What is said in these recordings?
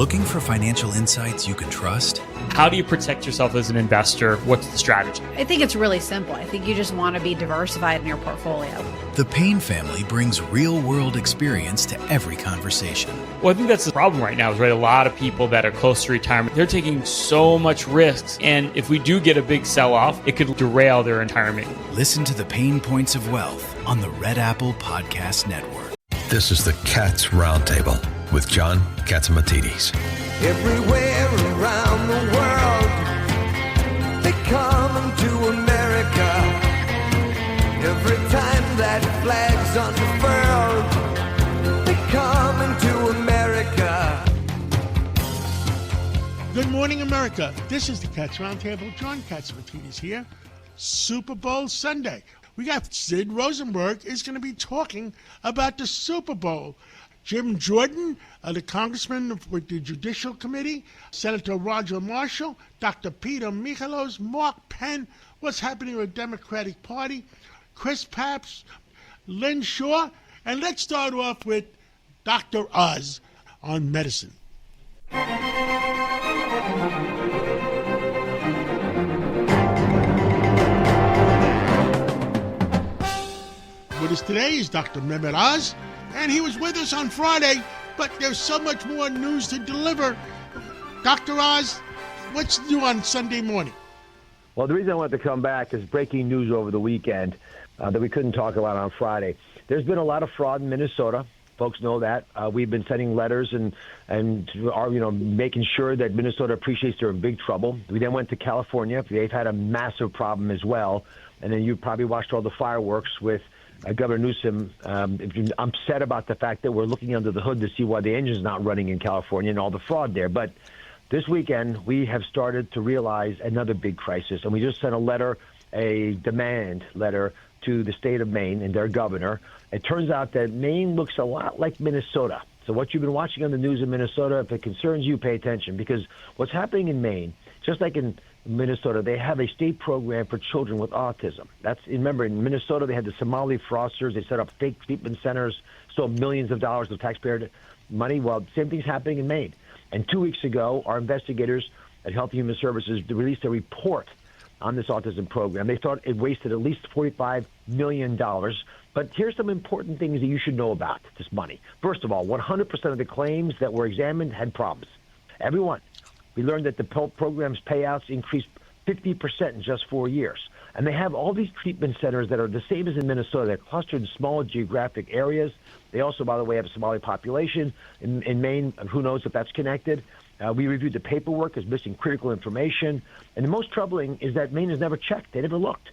Looking for financial insights you can trust? How do you protect yourself as an investor? What's the strategy? I think it's really simple. I think you just want to be diversified in your portfolio. The Payne family brings real-world experience to every conversation. Well, I think that's the problem right now is, right, a lot of people that are close to retirement, they're taking so much risks. And if we do get a big sell-off, it could derail their retirement. Listen to the Pain Points of Wealth on the Red Apple Podcast Network. This is the Cats Roundtable with John Catsimatidis. Everywhere around the world, they come to America. Every time that flag's unfurled, they come to America. Good morning, America. This is the Cats Roundtable. John Catsimatidis here. Super Bowl Sunday. We got Sid Rosenberg is going to be talking about the Super Bowl. Jim Jordan, the congressman with the Judicial Committee, Senator Roger Marshall, Dr. Peter Michalos, Mark Penn, what's happening with the Democratic Party, Chris Papps, Lynn Shaw, and let's start off with Dr. Oz on medicine. With us today is Dr. Mehmet Oz. And he was with us on Friday, but there's so much more news to deliver. Dr. Oz, what's new on Sunday morning? Well, the reason I wanted to come back is breaking news over the weekend that we couldn't talk about on Friday. There's been a lot of fraud in Minnesota. Folks know that. We've been sending letters and are, making sure that Minnesota appreciates they're in big trouble. We then went to California. They've had a massive problem as well. And then you probably watched all the fireworks with Governor Newsom. I'm upset about the fact that we're looking under the hood to see why the engine's not running in California and all the fraud there. But this weekend, we have started to realize another big crisis. And we just sent a demand letter to the state of Maine and their governor. It turns out that Maine looks a lot like Minnesota. So what you've been watching on the news in Minnesota, if it concerns you, pay attention. Because what's happening in Maine, just like in Minnesota, they have a state program for children with autism. Remember, in Minnesota, they had the Somali fraudsters. They set up fake treatment centers, stole millions of dollars of taxpayer money. Well, same thing's happening in Maine. And 2 weeks ago, our investigators at Health and Human Services released a report on this autism program. They thought it wasted at least $45 million. But here's some important things that you should know about this money. First of all, 100% of the claims that were examined had problems. Everyone. We learned that the program's payouts increased 50% in just 4 years. And they have all these treatment centers that are the same as in Minnesota. They're clustered in small geographic areas. They also, by the way, have a Somali population. In Maine, who knows if that's connected. We reviewed the paperwork as missing critical information. And the most troubling is that Maine has never checked. They never looked.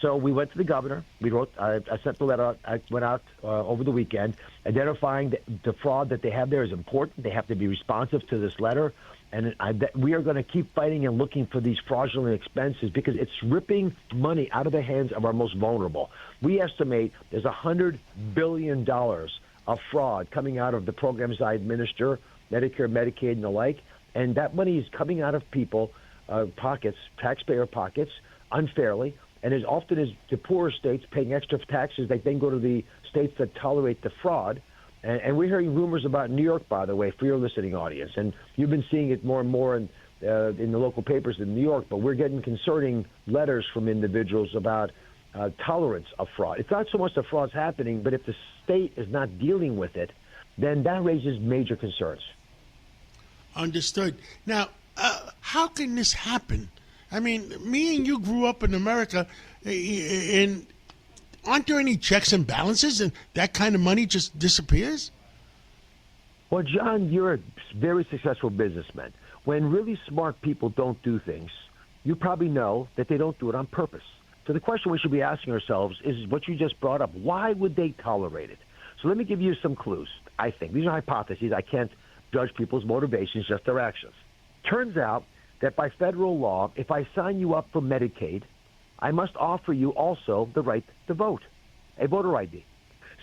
So we went to the governor. We wrote. I sent the letter. I went out over the weekend, identifying the fraud that they have there is important. They have to be responsive to this letter. And we are going to keep fighting and looking for these fraudulent expenses because it's ripping money out of the hands of our most vulnerable. We estimate there's $100 billion of fraud coming out of the programs I administer, Medicare, Medicaid, and the like. And that money is coming out of people pockets, taxpayer pockets, unfairly. And as often as the poorer states paying extra taxes, they then go to the states that tolerate the fraud. And we're hearing rumors about New York, by the way, for your listening audience. And you've been seeing it more and more in the local papers in New York. But we're getting concerning letters from individuals about tolerance of fraud. It's not so much the fraud's happening, but if the state is not dealing with it, then that raises major concerns. Understood. Now, how can this happen? I mean, me and you grew up in America, and aren't there any checks and balances, and that kind of money just disappears? Well, John, you're a very successful businessman. When really smart people don't do things, you probably know that they don't do it on purpose. So the question we should be asking ourselves is what you just brought up. Why would they tolerate it? So let me give you some clues, I think. These are hypotheses. I can't judge people's motivations, just their actions. Turns out that by federal law, if I sign you up for Medicaid, I must offer you also the right to vote, a voter ID.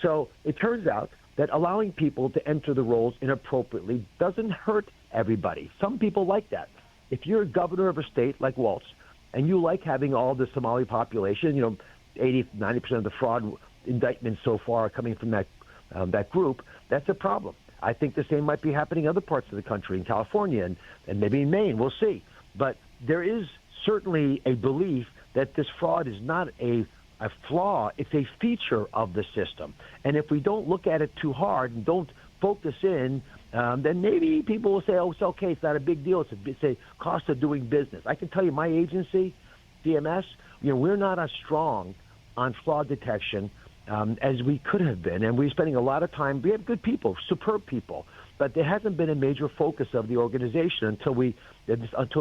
So it turns out that allowing people to enter the rolls inappropriately doesn't hurt everybody. Some people like that. If you're a governor of a state like Waltz and you like having all the Somali population, 80-90% of the fraud indictments so far are coming from that group, that's a problem. I think the same might be happening in other parts of the country, in California and maybe in Maine. We'll see. But there is certainly a belief that this fraud is not a flaw. It's a feature of the system. And if we don't look at it too hard and don't focus in, then maybe people will say, oh, it's okay. It's not a big deal. It's a cost of doing business. I can tell you my agency, CMS, we're not as strong on fraud detection as we could have been. And we're spending a lot of time. We have good people, superb people. But there hasn't been a major focus of the organization until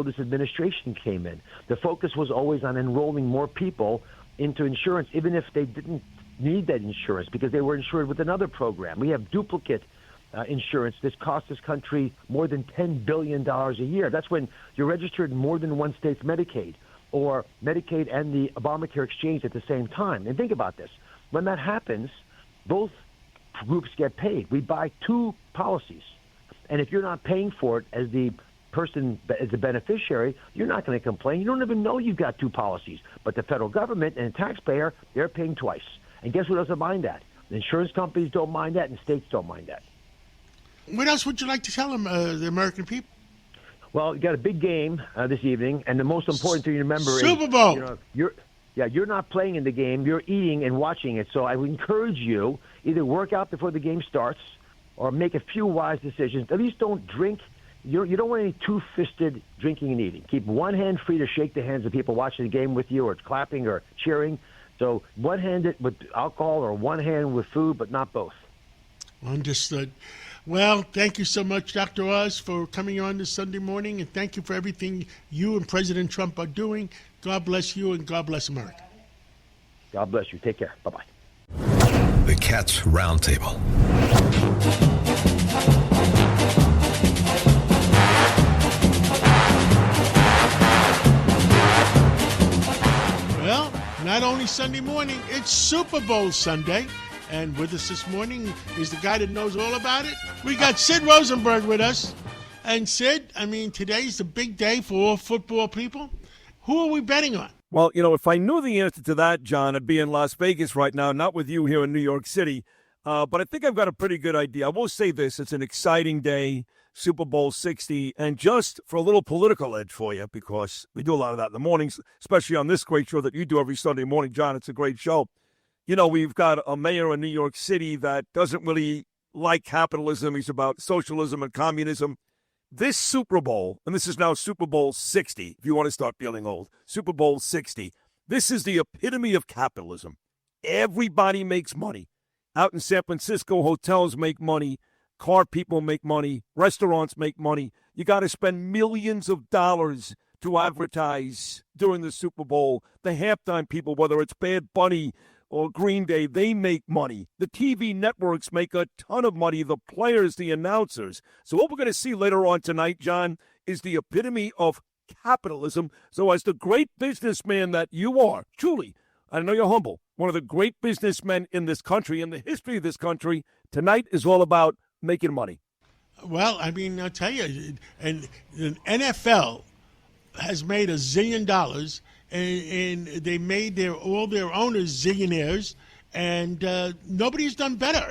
this administration came in. The focus was always on enrolling more people into insurance, even if they didn't need that insurance because they were insured with another program. We have duplicate insurance. This costs this country more than $10 billion a year. That's when you're registered in more than one state's Medicaid or Medicaid and the Obamacare exchange at the same time. And think about this. When that happens, both groups get paid. We buy two policies. And if you're not paying for it as the person, as the beneficiary, you're not going to complain. You don't even know you've got two policies. But the federal government and the taxpayer, they're paying twice. And guess who doesn't mind that? The insurance companies don't mind that, and states don't mind that. What else would you like to tell them, the American people? Well, you got a big game this evening, and the most important thing to remember Super Bowl. is you're not playing in the game. You're eating and watching it. So I would encourage you, either work out before the game starts or make a few wise decisions. At least don't drink. You don't want any two-fisted drinking and eating. Keep one hand free to shake the hands of people watching the game with you or clapping or cheering. So one-handed with alcohol or one hand with food, but not both. Understood. Well, thank you so much, Dr. Oz, for coming on this Sunday morning, and thank you for everything you and President Trump are doing. God bless you, and God bless America. God bless you. Take care. Bye-bye. The Cats Roundtable. Well, not only Sunday morning, it's Super Bowl Sunday. And with us this morning is the guy that knows all about it. We got Sid Rosenberg with us. And Sid, today's the big day for all football people. Who are we betting on? Well, if I knew the answer to that, John, I'd be in Las Vegas right now, not with you here in New York City. But I think I've got a pretty good idea. I will say this. It's an exciting day, Super Bowl 60. And just for a little political edge for you, because we do a lot of that in the mornings, especially on this great show that you do every Sunday morning, John. It's a great show. We've got a mayor in New York City that doesn't really like capitalism. He's about socialism and communism. This Super Bowl, and this is now Super Bowl 60, if you want to start feeling old, Super Bowl 60, this is the epitome of capitalism. Everybody makes money. Out in San Francisco, hotels make money, car people make money, restaurants make money. You got to spend millions of dollars to advertise during the Super Bowl. The halftime people, whether it's Bad Bunny or Green Day, they make money. The TV networks make a ton of money, the players, the announcers. So what we're going to see later on tonight, John, is the epitome of capitalism. So as the great businessman that you are, truly, I know you're humble, one of the great businessmen in this country, in the history of this country, tonight is all about making money. Well, I'll tell you, and the NFL has made $1 zillion, and they made all their owners zillionaires, and nobody's done better.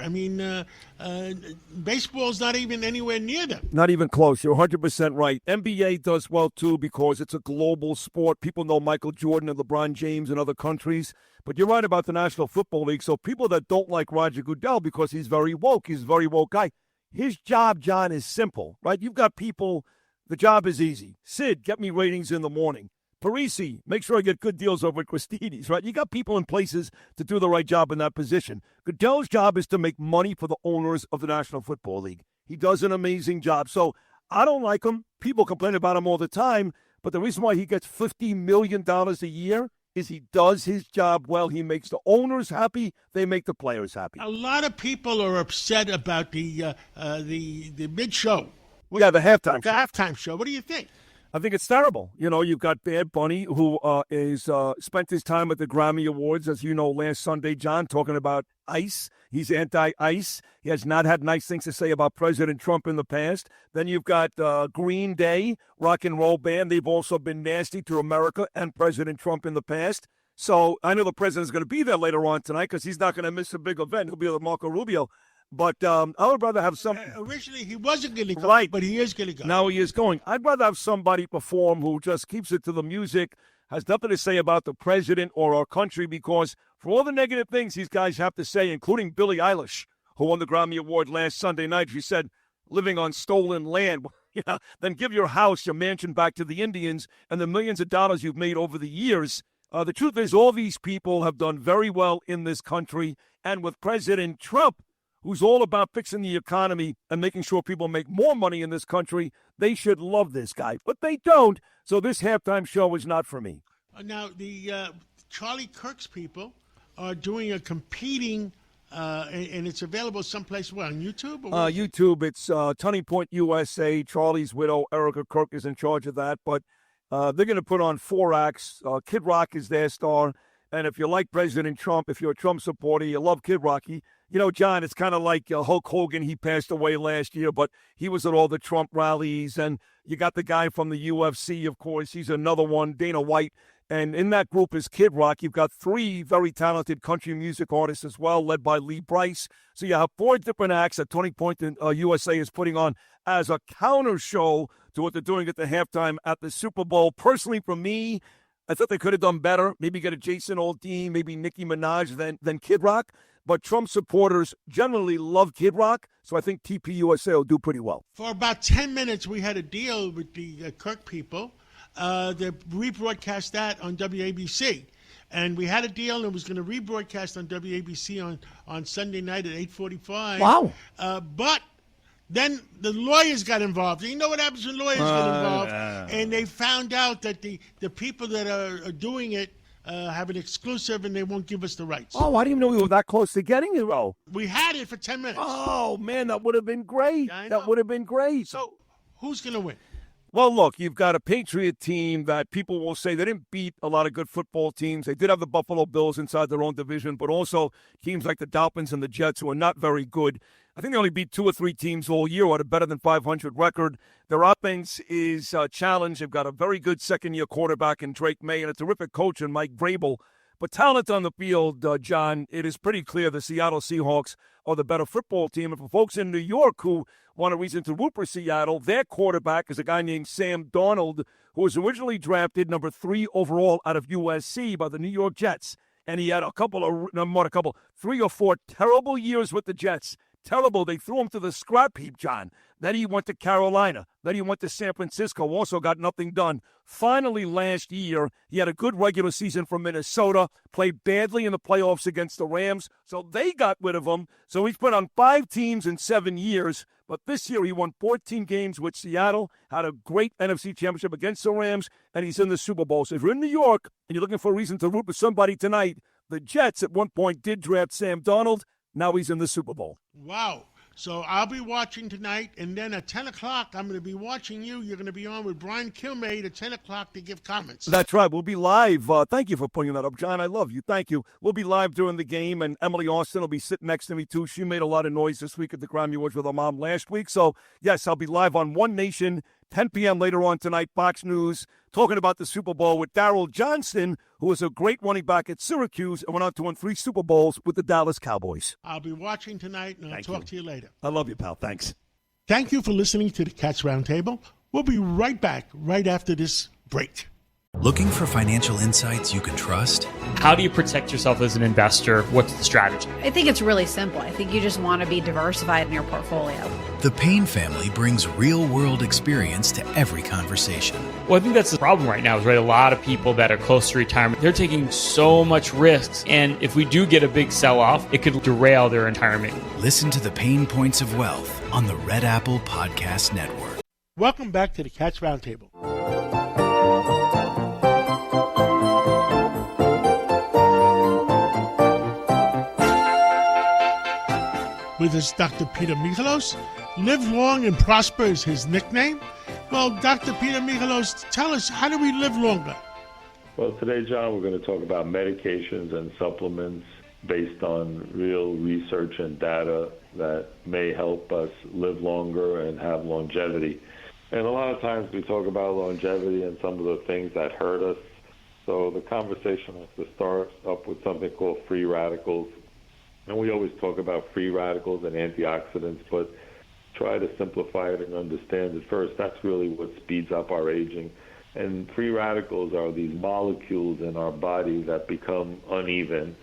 Baseball's not even anywhere near them. Not even close. You're 100% right. NBA does well, too, because it's a global sport. People know Michael Jordan and LeBron James in other countries. But you're right about the National Football League. So people that don't like Roger Goodell because he's very woke, he's a very woke guy. His job, John, is simple, right? You've got people, the job is easy. Sid, get me ratings in the morning. Parisi, make sure I get good deals over at Christini's, right? You got people in places to do the right job in that position. Goodell's job is to make money for the owners of the National Football League. He does an amazing job. So I don't like him. People complain about him all the time. But the reason why he gets $50 million a year is he does his job well. He makes the owners happy. They make the players happy. A lot of people are upset about the mid-show. Yeah, the halftime show. The halftime show. What do you think? I think it's terrible. You've got Bad Bunny, who is spent his time at the Grammy Awards, as you know, last Sunday, John, talking about ICE. He's anti-ICE. He has not had nice things to say about President Trump in the past. Then you've got Green Day, rock and roll band. They've also been nasty to America and President Trump in the past. So I know the president's going to be there later on tonight because he's not going to miss a big event. He'll be with Marco Rubio. But I would rather have some. Originally, he wasn't going to go, Right. but he is going to go. Now he is going. I'd rather have somebody perform who just keeps it to the music, has nothing to say about the president or our country, because for all the negative things these guys have to say, including Billie Eilish, who won the Grammy Award last Sunday night, she said, living on stolen land. Yeah, then give your house, your mansion back to the Indians and the millions of dollars you've made over the years. The truth is, all these people have done very well in this country. And with President Trump, who's all about fixing the economy and making sure people make more money in this country, they should love this guy. But they don't, so this halftime show is not for me. Now, the Charlie Kirk's people are doing a competing, and it's available someplace, on YouTube? Or what? YouTube, it's Turning Point USA. Charlie's widow, Erica Kirk, is in charge of that. But they're going to put on 4 acts. Kid Rock is their star. And if you like President Trump, if you're a Trump supporter, you love Kid Rock. John, it's kind of like Hulk Hogan. He passed away last year, but he was at all the Trump rallies. And you got the guy from the UFC, of course. He's another one, Dana White. And in that group is Kid Rock. You've got 3 very talented country music artists as well, led by Lee Brice. So you have 4 different acts that Turning Point USA is putting on as a counter show to what they're doing at the halftime at the Super Bowl. Personally, for me, I thought they could have done better. Maybe get a Jason Aldean, maybe Nicki Minaj than Kid Rock. But Trump supporters generally love Kid Rock, so I think TPUSA will do pretty well. For about 10 minutes, we had a deal with the Kirk people. They rebroadcast that on WABC. And we had a deal, and it was going to rebroadcast on WABC on Sunday night at 8:45. Wow. But then the lawyers got involved. You know what happens when lawyers get involved? And they found out that the people that are doing it have an exclusive, and they won't give us the rights. Oh, I didn't even know we were that close to getting it. Oh, We had it for 10 minutes. oh man, that would have been great. I know. That would have been great. So who's going to win? Well, look, you've got a Patriot team that people will say they didn't beat a lot of good football teams. They did have the Buffalo Bills inside their own division, but also teams like the Dolphins and the Jets, who are not very good. I think they only beat 2 or 3 teams all year who had a better than 500 record. Their offense is challenged. They've got a very good second-year quarterback in Drake May and a terrific coach in Mike Vrabel. But talent on the field, John, it is pretty clear the Seattle Seahawks are the better football team. And for folks in New York who want a reason to root for Seattle, their quarterback is a guy named Sam Darnold, who was originally drafted number 3 overall out of USC by the New York Jets. And he had 3 or 4 terrible years with the Jets. Terrible. They threw him to the scrap heap, John. Then he went to Carolina. Then he went to San Francisco. Also got nothing done. Finally, last year, he had a good regular season for Minnesota, played badly in the playoffs against the Rams, so they got rid of him. So he's been on 5 teams in 7 years. But this year, he won 14 games with Seattle, had a great NFC championship against the Rams, and he's in the Super Bowl. So if you're in New York and you're looking for a reason to root for somebody tonight, the Jets at one point did draft Sam Darnold. Now he's in the Super Bowl. Wow. So I'll be watching tonight, and then at 10 o'clock, I'm going to be watching you. You're going to be on with Brian Kilmeade at 10 o'clock to give comments. That's right. We'll be live. Thank you for putting that up, John. I love you. Thank you. We'll be live during the game, and Emily Austin will be sitting next to me, too. She made a lot of noise this week at the Grammy Awards with her mom last week. So, yes, I'll be live on One Nation, 10 p.m. later on tonight, Fox News, talking about the Super Bowl with Darryl Johnston, who is a great running back at Syracuse and went on to win 3 Super Bowls with the Dallas Cowboys. I'll be watching tonight, and I'll talk to you later. I love you, pal. Thanks. Thank you for listening to the Cats Roundtable. We'll be right back right after this break. Looking for financial insights you can trust? How do you protect yourself as an investor? What's the strategy? I think it's really simple. I think you just want to be diversified in your portfolio. The Payne family brings real-world experience to every conversation. Well, I think that's the problem right now is, right, a lot of people that are close to retirement, they're taking so much risks. And if we do get a big sell-off, it could derail their retirement. Listen to the Pain Points of Wealth on the Red Apple Podcast Network. Welcome back to the Cats Roundtable. With us, Dr. Peter Michalos. Live long and prosper is his nickname. Well, Dr. Peter Michalos, tell us, how do we live longer? Well, today, John, we're going to talk about medications and supplements based on real research and data that may help us live longer and have longevity. And a lot of times we talk about longevity and some of the things that hurt us. So the conversation has to start up with something called free radicals. And we always talk about free radicals and antioxidants, but try to simplify it and understand it first. That's really what speeds up our aging. And free radicals are these molecules in our body that become uneven.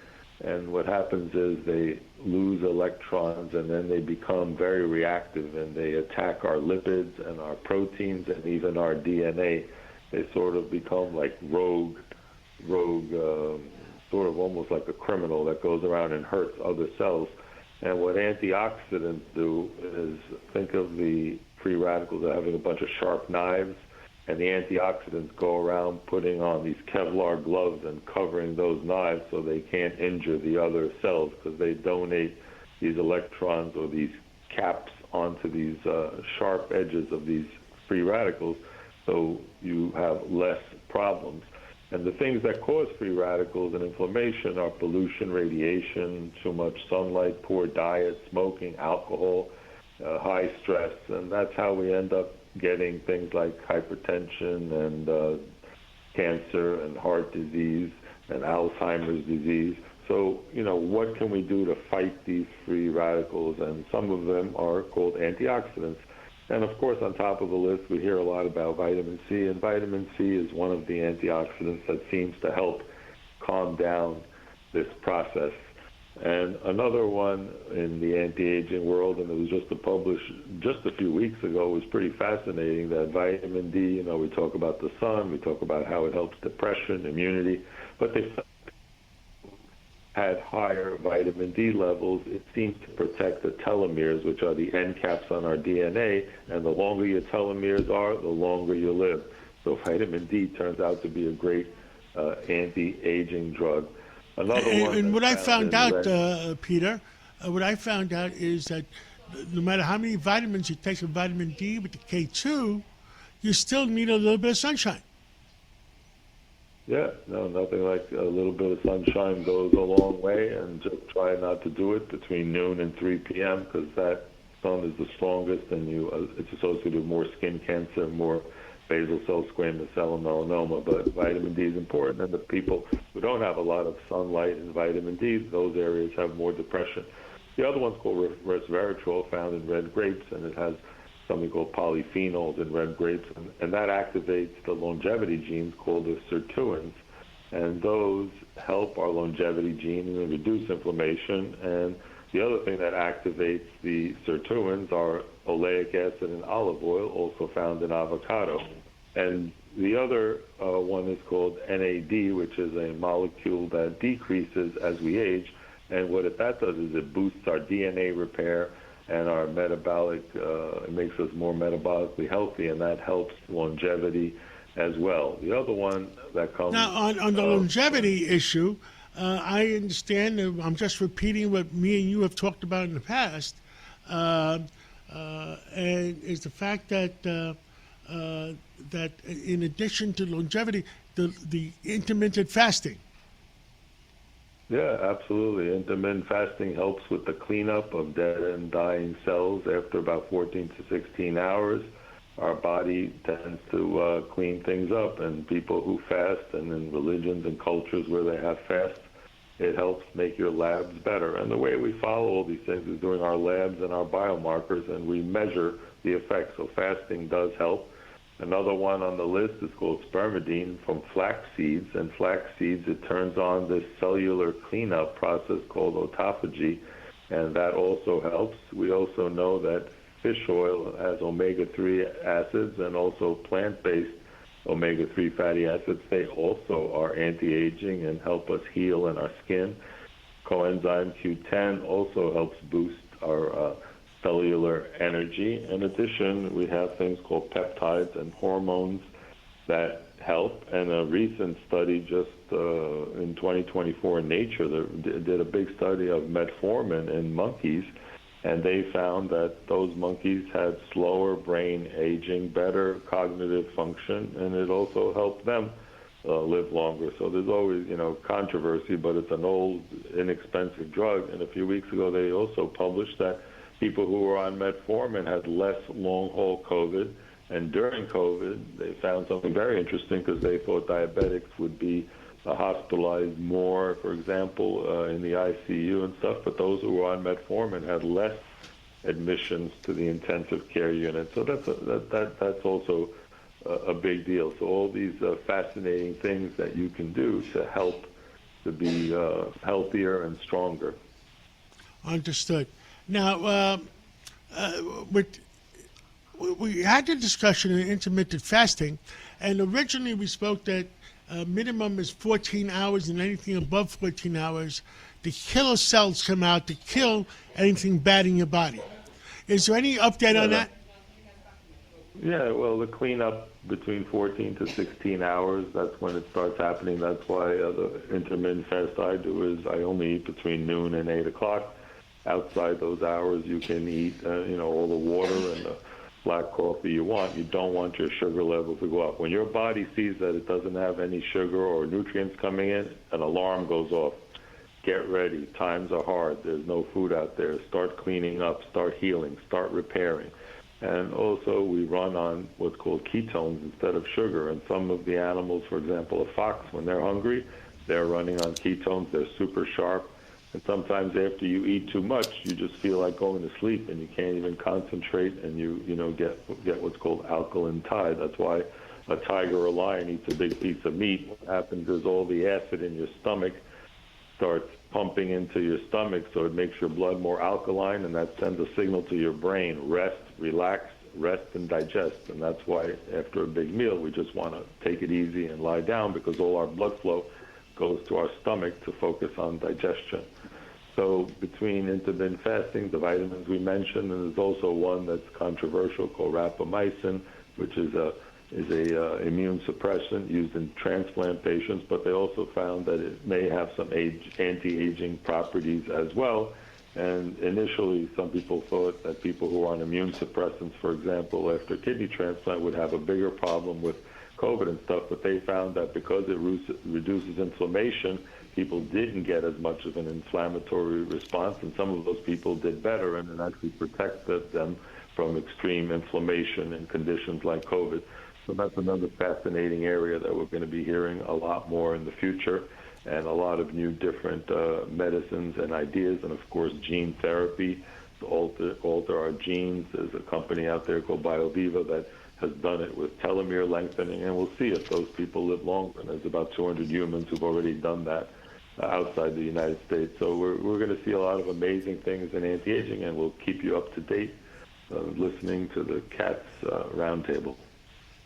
And what happens is they lose electrons, and then they become very reactive, and they attack our lipids and our proteins and even our DNA. They sort of become like rogue, sort of almost like a criminal that goes around and hurts other cells. And what antioxidants do is, think of the free radicals as having a bunch of sharp knives, and the antioxidants go around putting on these Kevlar gloves and covering those knives so they can't injure the other cells, because they donate these electrons or these caps onto these sharp edges of these free radicals, so you have less problems. And the things that cause free radicals and inflammation are pollution, radiation, too much sunlight, poor diet, smoking, alcohol, high stress. And that's how we end up getting things like hypertension and cancer and heart disease and Alzheimer's disease. So, what can we do to fight these free radicals? And some of them are called antioxidants. And, of course, on top of the list, we hear a lot about vitamin C, and vitamin C is one of the antioxidants that seems to help calm down this process. And another one in the anti-aging world, and it was just published just a few weeks ago, was pretty fascinating, that vitamin D, we talk about the sun, we talk about how it helps depression, immunity, but they had higher vitamin D levels. It seems to protect the telomeres, which are the end caps on our DNA, and the longer your telomeres are, the longer you live. So vitamin D turns out to be a great anti-aging drug. Another one. And what I found out, Peter, what I found out is that no matter how many vitamins you take of vitamin D with the K2, you still need a little bit of sunshine. Yeah, no, nothing like a little bit of sunshine goes a long way, and just try not to do it between noon and 3 p.m. because that sun is the strongest, and it's associated with more skin cancer, more basal cell squamous cell melanoma. But vitamin D is important, and the people who don't have a lot of sunlight and vitamin D, those areas have more depression. The other one's called resveratrol, found in red grapes, and it has something called polyphenols in red grapes, and that activates the longevity genes called the sirtuins, and those help our longevity gene and reduce inflammation. And the other thing that activates the sirtuins are oleic acid and olive oil, also found in avocado. And the other one is called NAD, which is a molecule that decreases as we age, and what that does is it boosts our DNA repair and our metabolic, it makes us more metabolically healthy, and that helps longevity as well. The other one that comes... Now, on the longevity issue, I understand, I'm just repeating what me and you have talked about in the past, and is the fact that that in addition to longevity, the intermittent fasting. Yeah, absolutely. Intermittent fasting helps with the cleanup of dead and dying cells. After about 14 to 16 hours, our body tends to clean things up. And people who fast, and in religions and cultures where they have fasts, it helps make your labs better. And the way we follow all these things is doing our labs and our biomarkers, and we measure the effects. So fasting does help. Another one on the list is called spermidine from flax seeds. And flax seeds, it turns on this cellular cleanup process called autophagy, and that also helps. We also know that fish oil has omega-3 acids and also plant-based omega-3 fatty acids. They also are anti-aging and help us heal in our skin. Coenzyme Q10 also helps boost our cellular energy. In addition, we have things called peptides and hormones that help. And a recent study just in 2024 in Nature did a big study of metformin in monkeys, and they found that those monkeys had slower brain aging, better cognitive function, and it also helped them live longer. So there's always, controversy, but it's an old, inexpensive drug. And a few weeks ago, they also published that people who were on metformin had less long-haul COVID. And during COVID, they found something very interesting because they thought diabetics would be hospitalized more, for example, in the ICU and stuff, but those who were on metformin had less admissions to the intensive care unit. So that's also a big deal. So all these fascinating things that you can do to help to be healthier and stronger. Understood. Now, we had the discussion of intermittent fasting, and originally we spoke that minimum is 14 hours, and anything above 14 hours, the killer cells come out to kill anything bad in your body. Is there any update on that? Yeah, well, the cleanup between 14 to 16 hours, that's when it starts happening. That's why the intermittent fast I do is I only eat between noon and 8 o'clock. Outside those hours, you can eat, all the water and the black coffee you want. You don't want your sugar level to go up. When your body sees that it doesn't have any sugar or nutrients coming in, an alarm goes off. Get ready. Times are hard. There's no food out there. Start cleaning up. Start healing. Start repairing. And also, we run on what's called ketones instead of sugar. And some of the animals, for example, a fox, when they're hungry, they're running on ketones. They're super sharp. And sometimes after you eat too much, you just feel like going to sleep, and you can't even concentrate, and you get what's called alkaline tide. That's why a tiger or a lion eats a big piece of meat. What happens is all the acid in your stomach starts pumping into your stomach, so it makes your blood more alkaline, and that sends a signal to your brain: rest, relax, rest, and digest. And that's why after a big meal, we just want to take it easy and lie down, because all our blood flow goes to our stomach to focus on digestion. So between intermittent fasting, the vitamins we mentioned, and there's also one that's controversial called rapamycin, which is a immune suppressant used in transplant patients, but they also found that it may have some anti-aging properties as well. And initially, some people thought that people who are on immune suppressants, for example, after kidney transplant, would have a bigger problem with COVID and stuff, but they found that because it reduces inflammation, people didn't get as much of an inflammatory response, and some of those people did better, and it actually protected them from extreme inflammation in conditions like COVID. So that's another fascinating area that we're going to be hearing a lot more in the future, and a lot of new different medicines and ideas, and of course gene therapy to alter our genes. There's a company out there called BioViva that has done it with telomere lengthening, and we'll see if those people live longer. And there's about 200 humans who've already done that outside the United States. So we're going to see a lot of amazing things in anti-aging, and we'll keep you up to date listening to the CATS Roundtable.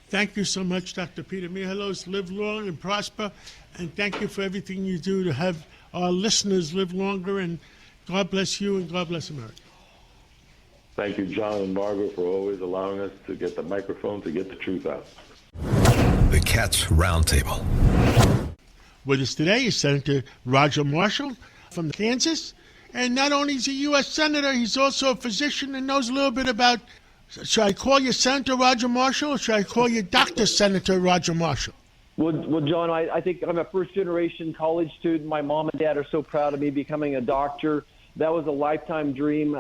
Thank you so much, Dr. Peter Michalos. Live long and prosper, and thank you for everything you do to have our listeners live longer, and God bless you and God bless America. Thank you, John and Margaret, for always allowing us to get the microphone to get the truth out. The CATS Roundtable. With us today is Senator Roger Marshall from Kansas. And not only is he a U.S. Senator, he's also a physician and knows a little bit about, should I call you Senator Roger Marshall, or should I call you Dr. Senator Roger Marshall? Well, John, I think I'm a first-generation college student. My mom and dad are so proud of me becoming a doctor. That was a lifetime dream.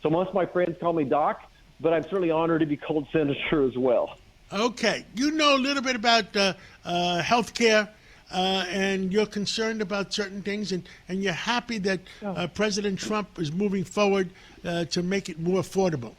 So most of my friends call me Doc, but I'm certainly honored to be called Senator as well. Okay. You know a little bit about health care, and you're concerned about certain things, and you're happy that President Trump is moving forward to make it more affordable.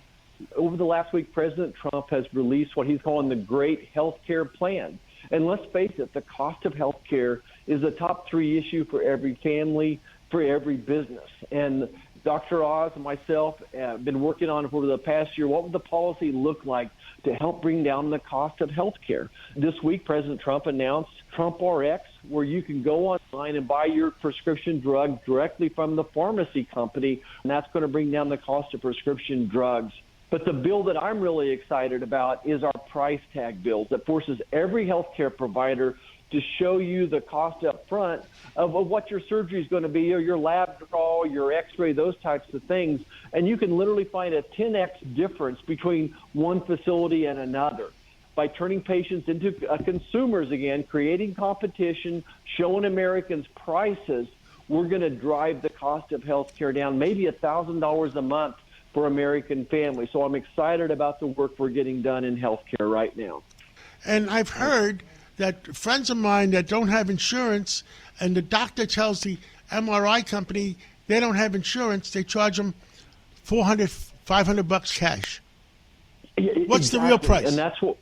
Over the last week, President Trump has released what he's calling the Great Health Care Plan. And let's face it, the cost of health care is a top 3 issue for every family, for every business. And Dr. Oz and myself have been working on it over the past year. What would the policy look like to help bring down the cost of health care? This week, President Trump announced Trump RX, where you can go online and buy your prescription drug directly from the pharmacy company, and that's going to bring down the cost of prescription drugs. But the bill that I'm really excited about is our price tag bill that forces every healthcare provider to show you the cost up front of what your surgery is going to be, or your lab draw, your x-ray, those types of things. And you can literally find a 10x difference between one facility and another. By turning patients into consumers again, creating competition, showing Americans prices, we're going to drive the cost of health care down, maybe $1,000 a month for American families. So I'm excited about the work we're getting done in health care right now. And I've heard that friends of mine that don't have insurance, and the doctor tells the MRI company they don't have insurance, they charge them $400, $500 cash. What's the real price? And that's what.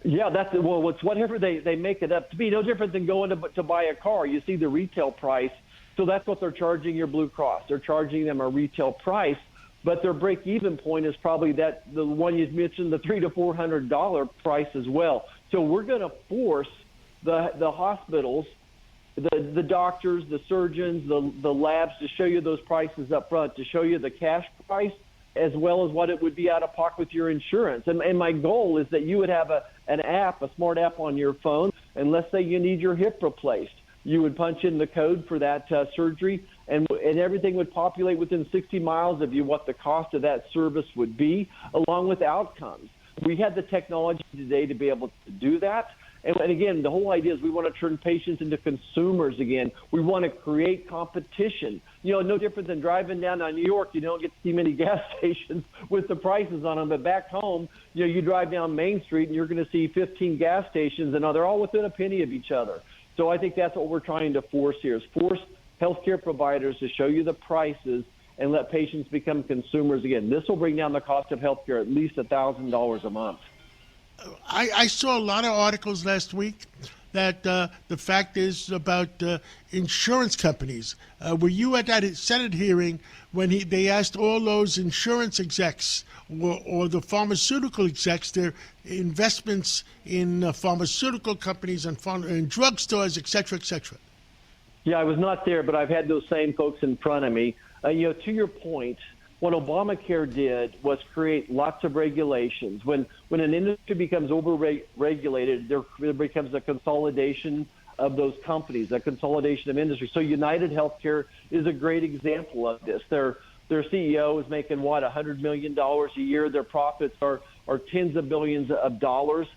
Yeah, it's whatever they make it up to be. No different than going to buy a car. You see the retail price, so that's what they're charging your Blue Cross. They're charging them a retail price, but their break-even point is probably the one you mentioned, the $300 to $400 price as well. So we're going to force the hospitals, the doctors, the surgeons, the labs to show you those prices up front, to show you the cash price, as well as what it would be out of pocket with your insurance. And my goal is that you would have a smart app on your phone, and let's say you need your hip replaced. You would punch in the code for that surgery, and everything would populate within 60 miles of you what the cost of that service would be, along with outcomes. We have the technology today to be able to do that. And again, the whole idea is we want to turn patients into consumers again. We want to create competition. No different than driving down to New York. You don't get to see many gas stations with the prices on them. But back home, you drive down Main Street and you're going to see 15 gas stations, and they're all within a penny of each other. So I think that's what we're trying to force here, is force healthcare providers to show you the prices and let patients become consumers again. This will bring down the cost of healthcare at least $1,000 a month. I saw a lot of articles last week that the fact is about insurance companies. Were you at that Senate hearing when they asked all those insurance execs or the pharmaceutical execs their investments in pharmaceutical companies and drugstores, et cetera, et cetera? Yeah, I was not there, but I've had those same folks in front of me. To your point, what Obamacare did was create lots of regulations. When an industry becomes over-regulated, there becomes a consolidation of those companies, a consolidation of industry. So United Healthcare is a great example of this. Their CEO is making, $100 million a year. Their profits are tens of billions of dollars.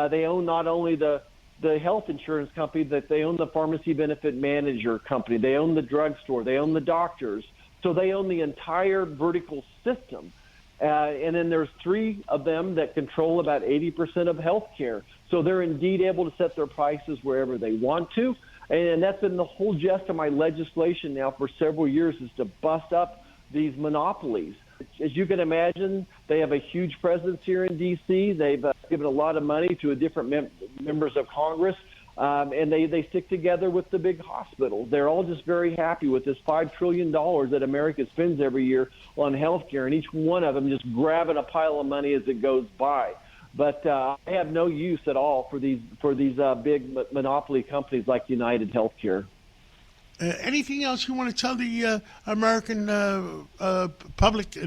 They own not only the health insurance company, but they own the pharmacy benefit manager company. They own the drugstore. They own the doctors. So they own the entire vertical system. And then there's 3 of them that control about 80% of healthcare. So they're indeed able to set their prices wherever they want to. And that's been the whole gist of my legislation now for several years, is to bust up these monopolies. As you can imagine, they have a huge presence here in D.C. They've given a lot of money to different members of Congress. And they stick together with the big hospitals. They're all just very happy with this $5 trillion that America spends every year on health care, and each one of them just grabbing a pile of money as it goes by. But I have no use at all for these big monopoly companies like United Healthcare. Anything else you want to tell the American public?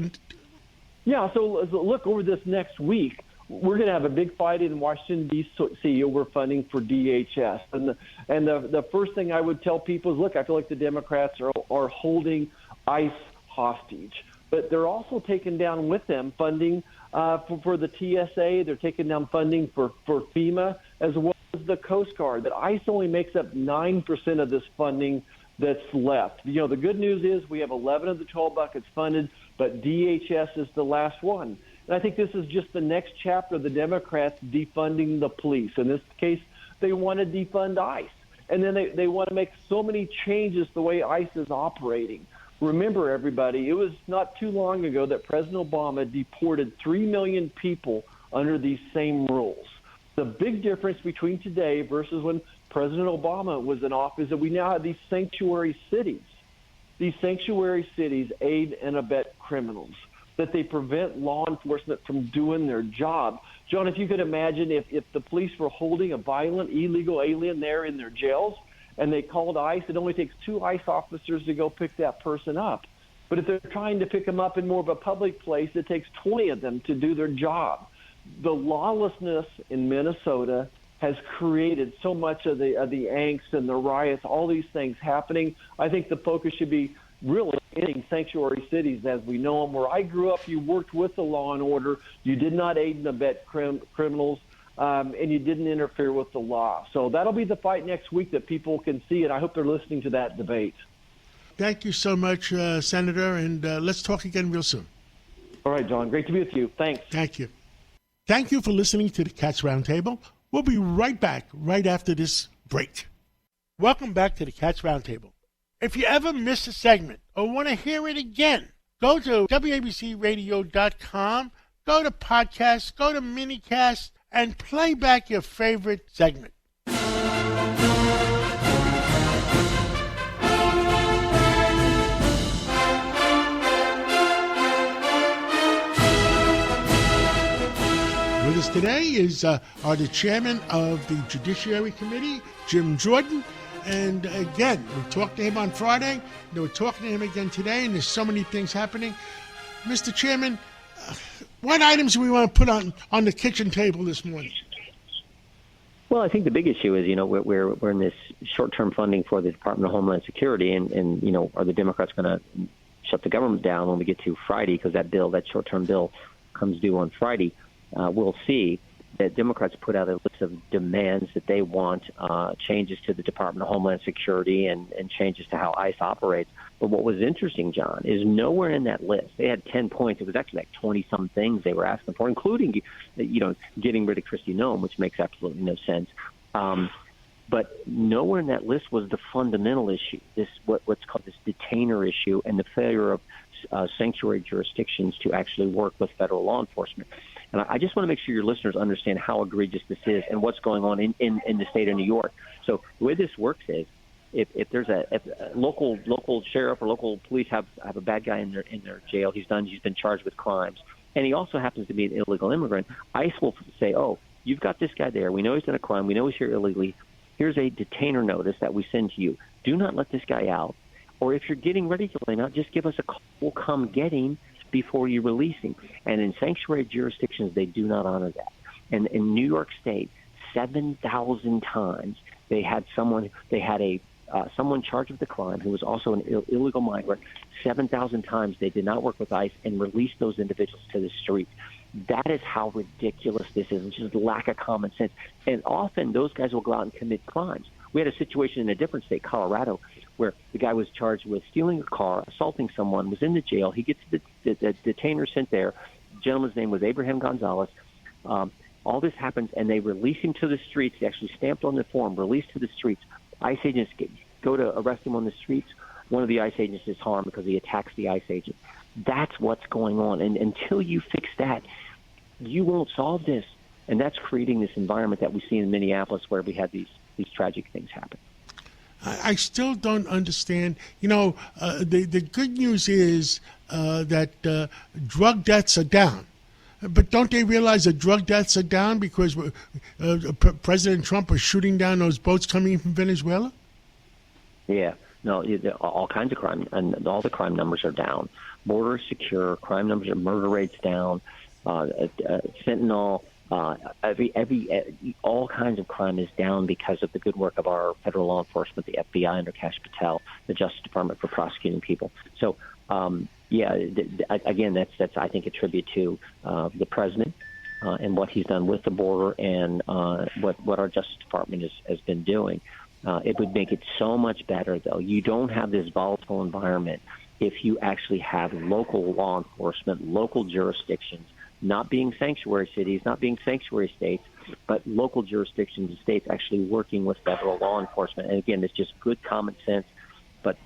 Yeah, so look, over this next week, we're going to have a big fight in Washington, D.C. over funding for DHS. And the first thing I would tell people is, look, I feel like the Democrats are holding ICE hostage. But they're also taking down with them funding for the TSA. They're taking down funding for FEMA, as well as the Coast Guard. That ICE only makes up 9% of this funding that's left. The good news is we have 11 of the 12 buckets funded, but DHS is the last one. And I think this is just the next chapter of the Democrats defunding the police. In this case, they want to defund ICE. And then they want to make so many changes the way ICE is operating. Remember, everybody, it was not too long ago that President Obama deported 3 million people under these same rules. The big difference between today versus when President Obama was in office is that we now have these sanctuary cities. These sanctuary cities aid and abet criminals, that they prevent law enforcement from doing their job. John, if you could imagine if the police were holding a violent, illegal alien there in their jails and they called ICE, it only takes 2 ICE officers to go pick that person up. But if they're trying to pick them up in more of a public place, it takes 20 of them to do their job. The lawlessness in Minnesota has created so much of the angst and the riots, all these things happening. I think the focus should be really ending sanctuary cities as we know them. Where I grew up, you worked with the law and order. You did not aid and abet criminals, and you didn't interfere with the law. So that'll be the fight next week that people can see, and I hope they're listening to that debate. Thank you so much, Senator, and let's talk again real soon. All right, John. Great to be with you. Thanks. Thank you. Thank you for listening to the Cats Roundtable. We'll be right back right after this break. Welcome back to the Cats Roundtable. If you ever miss a segment or want to hear it again, go to WABCRadio.com, go to podcasts, go to minicast, and play back your favorite segment. With us today are the chairman of the Judiciary Committee, Jim Jordan. And again, we talked to him on Friday. We're talking to him again today, and there's so many things happening. Mr. Chairman, what items do we want to put on the kitchen table this morning? Well, I think the big issue is, we're in this short-term funding for the Department of Homeland Security, and are the Democrats going to shut the government down when we get to Friday, because that short-term bill comes due on Friday. We'll see that Democrats put out a list of demands that they want, changes to the Department of Homeland Security and changes to how ICE operates. But what was interesting, John, is nowhere in that list. They had 10 points. It was actually like 20-some things they were asking for, including, getting rid of Kristi Noem, which makes absolutely no sense. But nowhere in that list was the fundamental issue, what's called this detainer issue, and the failure of sanctuary jurisdictions to actually work with federal law enforcement. And I just want to make sure your listeners understand how egregious this is and what's going on in the state of New York. So the way this works is, if there's a local sheriff or local police have a bad guy in their jail, he's been charged with crimes, and he also happens to be an illegal immigrant, ICE will say, oh, you've got this guy there. We know he's done a crime. We know he's here illegally. Here's a detainer notice that we send to you. Do not let this guy out. Or if you're getting ready to let him out, just give us a call. We'll come get him before you release him. And in sanctuary jurisdictions, they do not honor that. And in New York State, 7,000 times they had someone charged with a crime who was also an illegal migrant. 7,000 times they did not work with ICE and released those individuals to the street. That is how ridiculous this is. It's just lack of common sense. And often those guys will go out and commit crimes. We had a situation in a different state, Colorado, where the guy was charged with stealing a car, assaulting someone, was in the jail. He gets the detainer sent there. The gentleman's name was Abraham Gonzalez. All this happens, and they release him to the streets. They actually stamped on the form, released to the streets. ICE agents go to arrest him on the streets. One of the ICE agents is harmed because he attacks the ICE agent. That's what's going on. And until you fix that, you won't solve this. And that's creating this environment that we see in Minneapolis where we have these tragic things happen. I still don't understand. The good news is that drug deaths are down. But don't they realize that drug deaths are down because President Trump was shooting down those boats coming in from Venezuela? Yeah. No, all kinds of crime, and all the crime numbers are down. Border is secure, crime numbers are murder rates down, fentanyl, all kinds of crime is down because of the good work of our federal law enforcement, the FBI under Kash Patel, the Justice Department for prosecuting people. So, again, that's I think a tribute to the president and what he's done with the border and what our Justice Department has been doing. It would make it so much better, though. You don't have this volatile environment if you actually have local law enforcement, local jurisdictions, not being sanctuary cities, not being sanctuary states, but local jurisdictions and states actually working with federal law enforcement. And again, it's just good common sense. But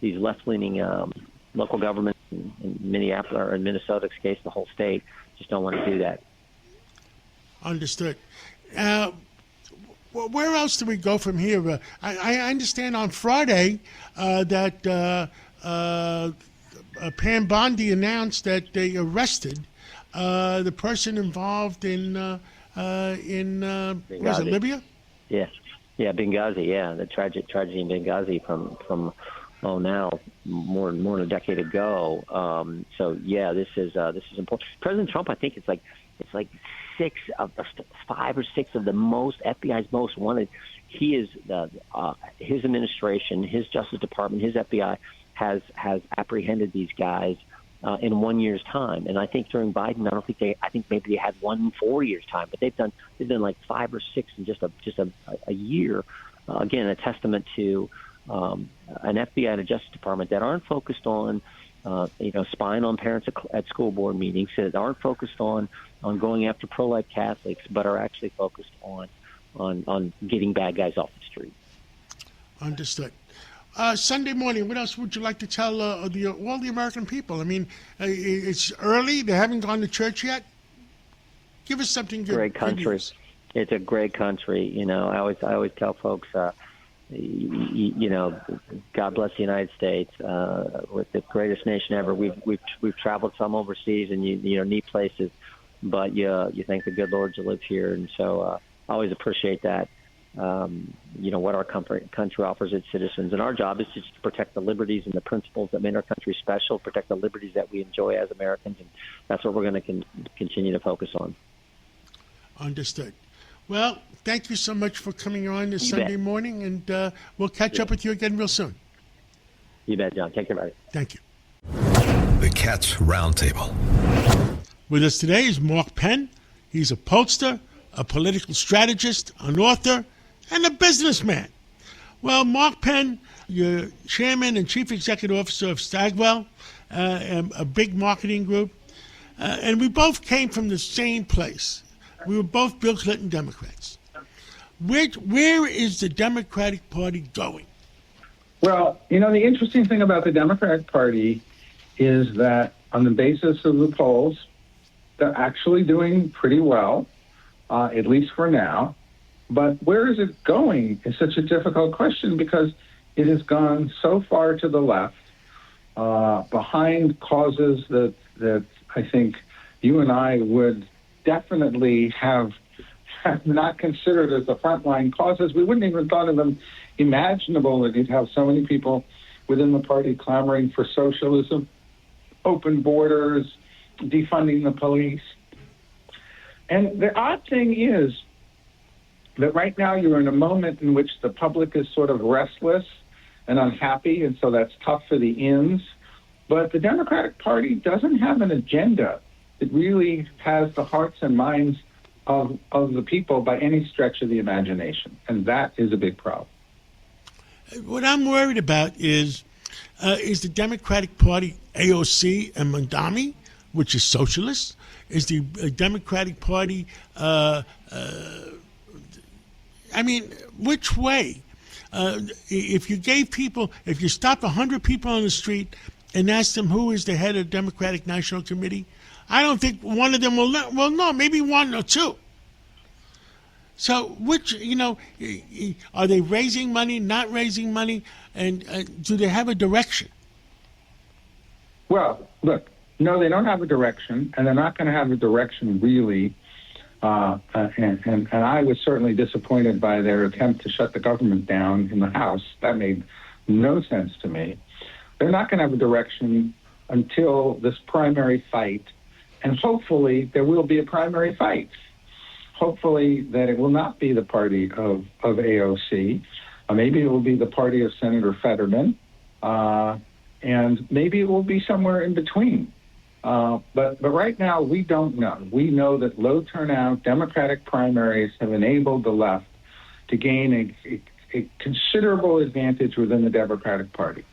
these left-leaning local governments in Minneapolis or in Minnesota's case, the whole state, just don't want to do that. Understood. Where else do we go from here? I understand on Friday that Pam Bondi announced that they arrested the person involved in was it Libya? Yeah, Benghazi. Yeah, the tragedy in Benghazi from now more than a decade ago. So yeah, this is important. President Trump, I think it's like 5 or 6 of the most FBI's most wanted. He is his administration, his Justice Department, his FBI has apprehended these guys in 1 year's time. And I think during Biden, I think maybe they had 1 in 4 years' time, but they've done like 5 or 6 in just a year. Again, a testament to an FBI and a Justice Department that aren't focused on spying on parents at school board meetings, that aren't focused on going after pro-life Catholics, but are actually focused on on getting bad guys off the street. Understood. Sunday morning, what else would you like to tell all the American people? I mean, it's early. They haven't gone to church yet. Give us something good. Great country. Good news. It's a great country. You know, I always tell folks, you know, God bless the United States. With the greatest nation ever. We've traveled some overseas, and you know, neat places, but you thank the good Lord you live here, and so I always appreciate that. You know, what our country offers its citizens, and our job is just to protect the liberties and the principles that make our country special, protect the liberties that we enjoy as Americans, and that's what we're going to continue to focus on. Understood. Well, thank you so much for coming on this Sunday morning, and we'll catch up with you again real soon. You bet, John. Take care, buddy. Thank you. The Cats Roundtable. With us today is Mark Penn. He's a pollster, a political strategist, an author, and a businessman. Well, Mark Penn, you're chairman and chief executive officer of Stagwell, a big marketing group, and we both came from the same place. We were both Bill Clinton Democrats. Where is the Democratic Party going? Well, you know, the interesting thing about the Democratic Party is that on the basis of the polls, they're actually doing pretty well, at least for now. But where is it going is such a difficult question because it has gone so far to the left, behind causes that I think you and I would definitely have not considered as the frontline causes. We wouldn't even thought of them imaginable that you'd have so many people within the party clamoring for socialism, open borders, defunding the police. And the odd thing is that right now you're in a moment in which the public is sort of restless and unhappy, and so that's tough for the ins. But the Democratic Party doesn't have an agenda. It really has the hearts and minds of the people by any stretch of the imagination, and that is a big problem. What I'm worried about is the Democratic Party AOC and Mondami, which is socialist? Is the Democratic Party, I mean, which way? If you stop 100 people on the street and ask them who is the head of the Democratic National Committee, I don't think one of them will know. Well, no, maybe one or two. So which, you know, are they raising money, not raising money, and do they have a direction? Well, look, no, they don't have a direction, and they're not going to have a direction really. And I was certainly disappointed by their attempt to shut the government down in the House. That made no sense to me. They're not going to have a direction until this primary fight, and hopefully there will be a primary fight. Hopefully that it will not be the party of AOC. Maybe it will be the party of Senator Fetterman, and maybe it will be somewhere in between. But right now, we don't know. We know that low turnout Democratic primaries have enabled the left to gain a considerable advantage within the Democratic Party.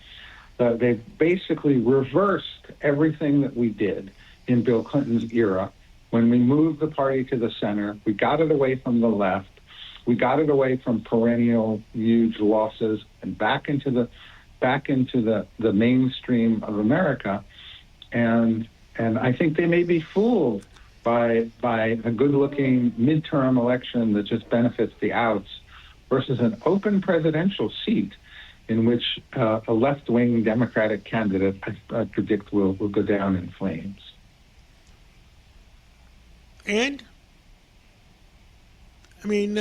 They've basically reversed everything that we did in Bill Clinton's era. When we moved the party to the center, we got it away from the left. We got it away from perennial huge losses and back into the mainstream of America. And I think they may be fooled by a good-looking midterm election that just benefits the outs versus an open presidential seat in which a left-wing Democratic candidate, I predict, will go down in flames. And I mean,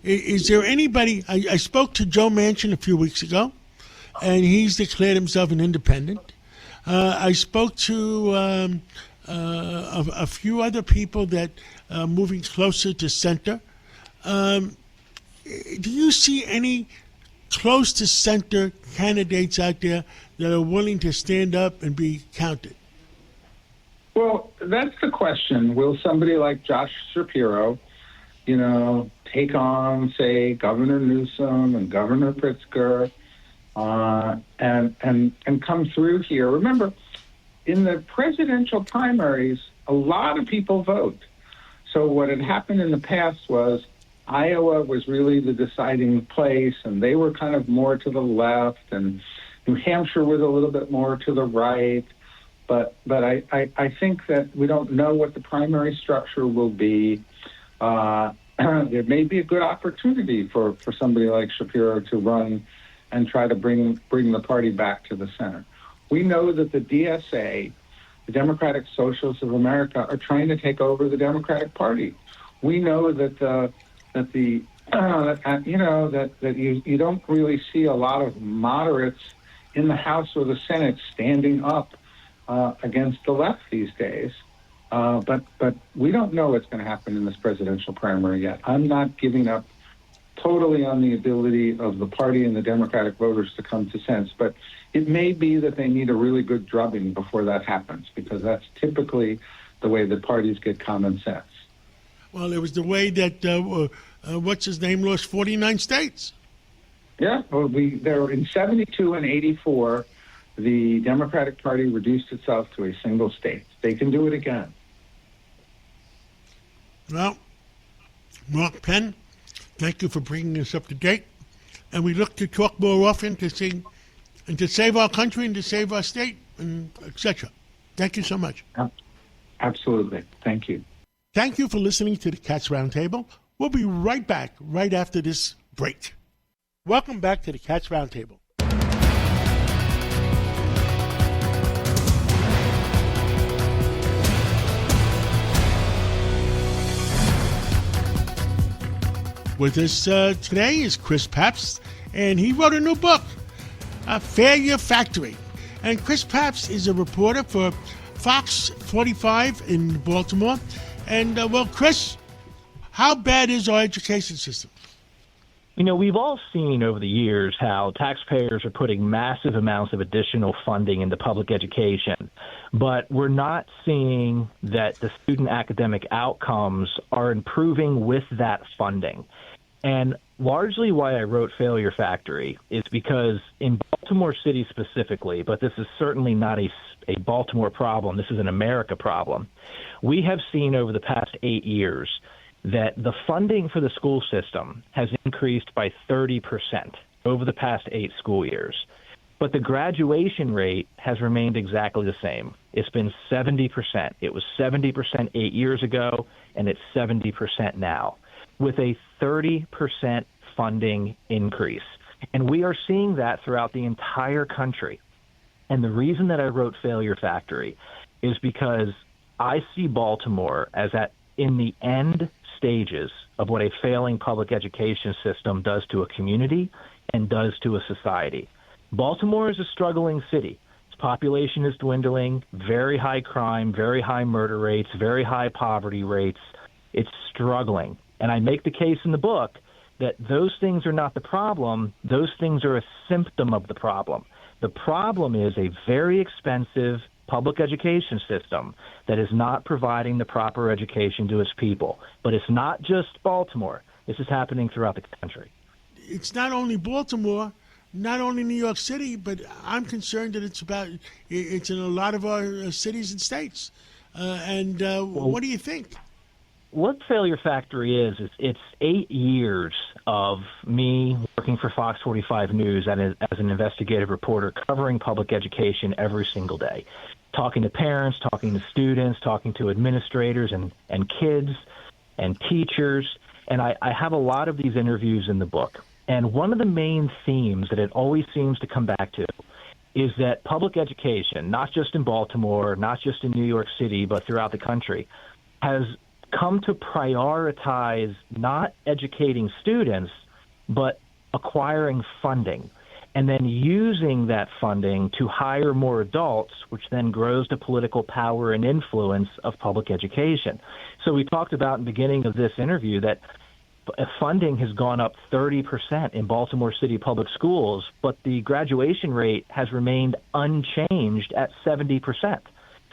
is there anybody? I spoke to Joe Manchin a few weeks ago, and he's declared himself an independent. I spoke to a few other people that are moving closer to center. Do you see any close to center candidates out there that are willing to stand up and be counted? Well, that's the question. Will somebody like Josh Shapiro, take on, say, Governor Newsom and Governor Pritzker, and come through here? Remember, in the presidential primaries, a lot of people vote. So what had happened in the past was Iowa was really the deciding place, and they were kind of more to the left, and New Hampshire was a little bit more to the right. But I think that we don't know what the primary structure will be. There may be a good opportunity for somebody like Shapiro to run and try to bring the party back to the center. We know that the DSA, the Democratic Socialists of America, are trying to take over the Democratic Party. We know that you don't really see a lot of moderates in the House or the Senate standing up against the left these days. But we don't know what's going to happen in this presidential primary yet. I'm not giving up totally on the ability of the party and the Democratic voters to come to sense, but it may be that they need a really good drubbing before that happens, because that's typically the way that parties get common sense. Well, it was the way that what's his name lost 49 states. Yeah, well, there in 72 and 84, the Democratic Party reduced itself to a single state. They can do it again. Well, Mark Penn, thank you for bringing us up to date. And we look to talk more often to see and to save our country and to save our state, and etc. Thank you so much. Absolutely. Thank you. Thank you for listening to the Cats Roundtable. We'll be right back right after this break. Welcome back to the Cats Roundtable. With us today is Chris Pabst, and he wrote a new book, Failure Factory. And Chris Pabst is a reporter for Fox 45 in Baltimore. And, well, Chris, how bad is our education system? You know, we've all seen over the years how taxpayers are putting massive amounts of additional funding into public education, but we're not seeing that the student academic outcomes are improving with that funding. And largely why I wrote Failure Factory is because in Baltimore City specifically, but this is certainly not a Baltimore problem, this is an America problem, we have seen over the past 8 years that the funding for the school system has increased by 30% over the past 8 school years. But the graduation rate has remained exactly the same. It's been 70%. It was 70% 8 years ago, and it's 70% now, with a 30% funding increase. And we are seeing that throughout the entire country. And the reason that I wrote Failure Factory is because I see Baltimore as in the end stages of what a failing public education system does to a community and does to a society. Baltimore is a struggling city. Its population is dwindling, very high crime, very high murder rates, very high poverty rates. It's struggling. And I make the case in the book that those things are not the problem. Those things are a symptom of the problem. The problem is a very expensive public education system that is not providing the proper education to its people. But it's not just Baltimore. This is happening throughout the country. It's not only Baltimore, not only New York City, but I'm concerned that it's in a lot of our cities and states. What do you think? What Failure Factory is it's 8 years of me working for Fox 45 News as an investigative reporter covering public education every single day, talking to parents, talking to students, talking to administrators and kids and teachers. And I have a lot of these interviews in the book. And one of the main themes that it always seems to come back to is that public education, not just in Baltimore, not just in New York City, but throughout the country, has come to prioritize not educating students, but acquiring funding, and then using that funding to hire more adults, which then grows the political power and influence of public education. So we talked about in the beginning of this interview that funding has gone up 30% in Baltimore City public schools, but the graduation rate has remained unchanged at 70%.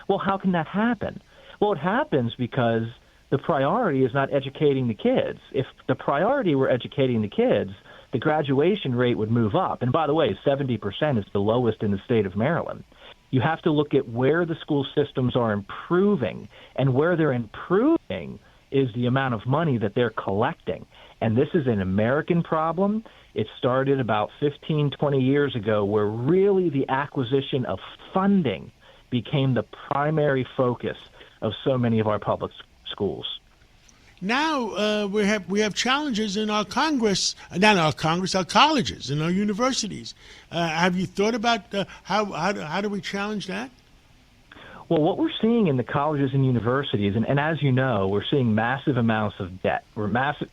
Well, how can that happen? Well, it happens because the priority is not educating the kids. If the priority were educating the kids, the graduation rate would move up. And by the way, 70% is the lowest in the state of Maryland. You have to look at where the school systems are improving, and where they're improving is the amount of money that they're collecting. And this is an American problem. It started about 15, 20 years ago, where really the acquisition of funding became the primary focus of so many of our public schools. Now we have challenges in our Congress, not our Congress, our colleges and our universities. Have you thought about how do we challenge that? Well, what we're seeing in the colleges and universities, and as you know, we're seeing massive amounts of debt.